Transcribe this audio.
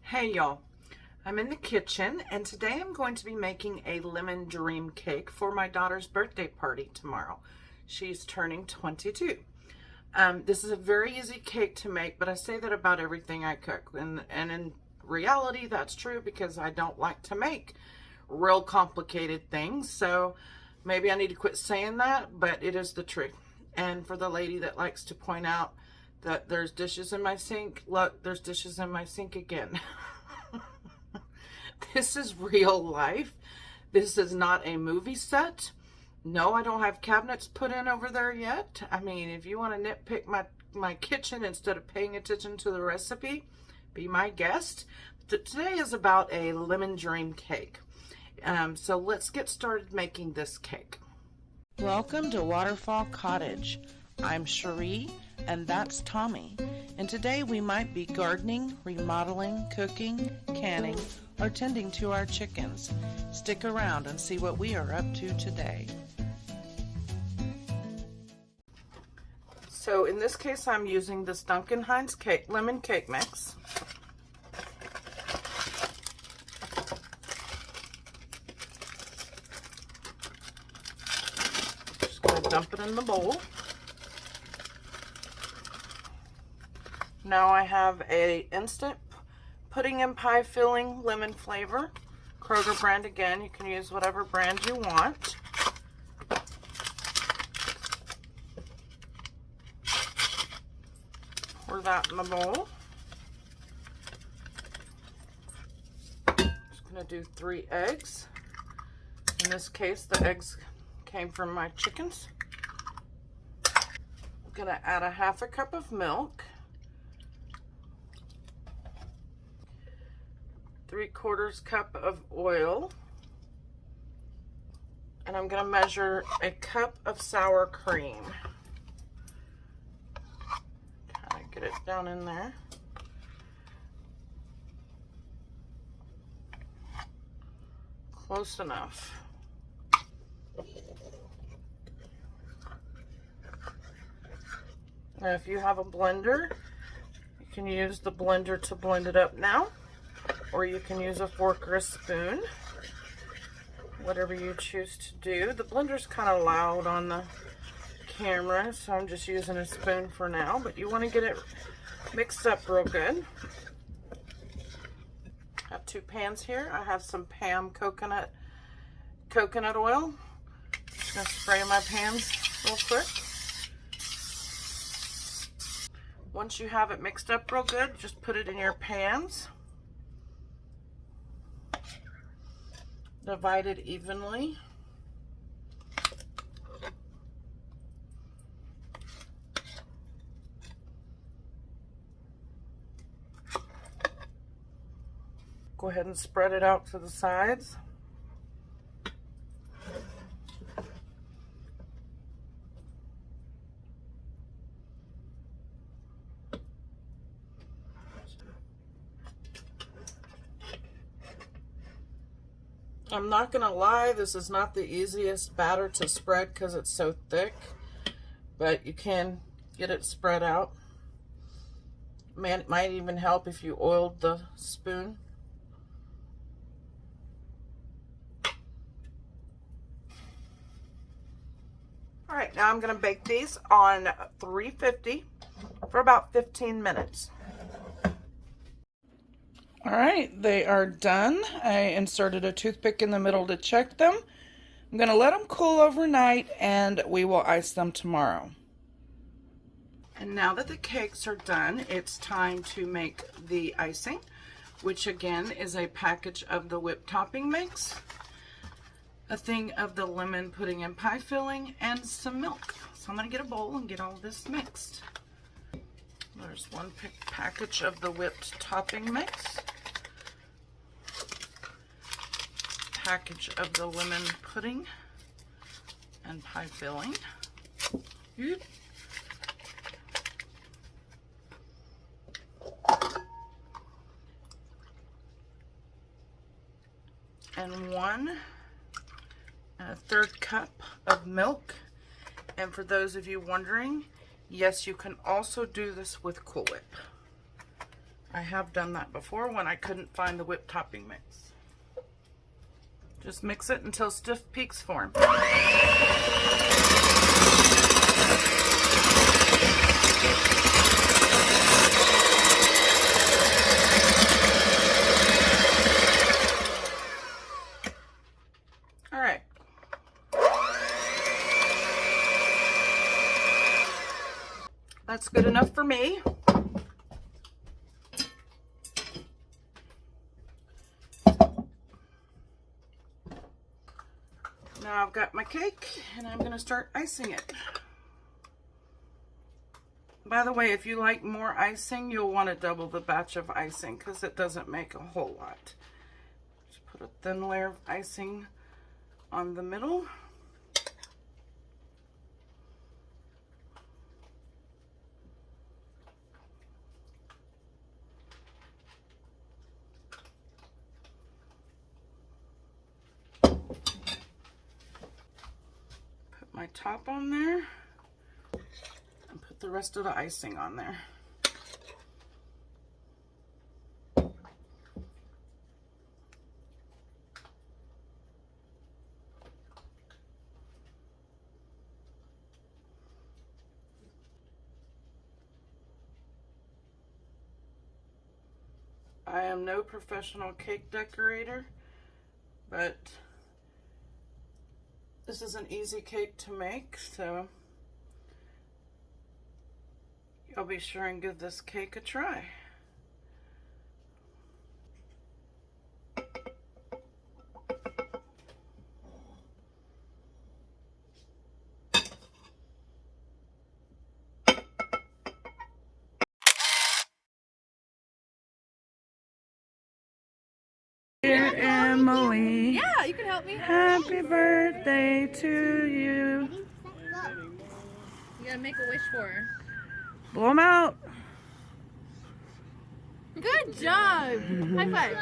Hey y'all, I'm in the kitchen and today I'm going to be making a lemon dream cake for my daughter's birthday party tomorrow. She's turning 22. This is a very easy cake to make, but I say that about everything I cook. And in reality, that's true because I don't like to make real complicated things. So maybe I need to quit saying that, but it is the truth. And for the lady that likes to point out that there's dishes in my sink, look, there's dishes in my sink again. This is real life. This is not a movie set. No, I don't have cabinets put in over there yet. I mean, if you want to nitpick my kitchen instead of paying attention to the recipe, be my guest. Today is about a lemon dream cake. So let's get started making this cake. Welcome to Waterfall Cottage. I'm Cherie, and that's Tommy. And today we might be gardening, remodeling, cooking, canning, or tending to our chickens. Stick around and see what we are up to today. So in this case, I'm using this Duncan Hines lemon cake mix. Just going to dump it in the bowl. Now I have a instant pudding and pie filling lemon flavor. Kroger brand again. You can use whatever brand you want. Pour that in the bowl. Just going to do 3 eggs. In this case, the eggs came from my chickens. I'm going to add a 1/2 cup of milk. 3/4 cup of oil, and I'm going to measure a cup of sour cream. Kind of get it down in there. Close enough. Now if you have a blender, you can use the blender to blend it up now. Or you can use a fork or a spoon, whatever you choose to do. The blender's kind of loud on the camera, so I'm just using a spoon for now, but you want to get it mixed up real good. I have 2 pans here. I have some Pam coconut oil. Just going to spray my pans real quick. Once you have it mixed up real good, just put it in your pans. Divide it evenly. Go ahead and spread it out to the sides. I'm not gonna lie, this is not the easiest batter to spread because it's so thick, but you can get it spread out. Man, it might even help if you oiled the spoon. All right, now I'm gonna bake these on 350 for about 15 minutes. All right, they are done. I inserted a toothpick in the middle to check them. I'm going to let them cool overnight and we will ice them tomorrow. And now that the cakes are done, it's time to make the icing, which again is a package of the whipped topping mix, a thing of the lemon pudding and pie filling, and some milk. So I'm going to get a bowl and get all this mixed. There's 1 package of the whipped topping mix, package of the lemon pudding and pie filling, and 1/3 cup of milk. And for those of you wondering, yes, you can also do this with Cool Whip. I have done that before when I couldn't find the whipped topping mix. Just mix it until stiff peaks form. All right. That's good enough for me. Now I've got my cake and I'm going to start icing it. By the way, if you like more icing, you'll want to double the batch of icing because it doesn't make a whole lot. Just put a thin layer of icing on the middle. Put my top on there and put the rest of the icing on there. I am no professional cake decorator, but this is an easy cake to make, so I'll be sure and give this cake a try. Dear Emily, Yeah, you can help me. happy birthday to you. You gotta make a wish for her. Blow them out. Good job. High five.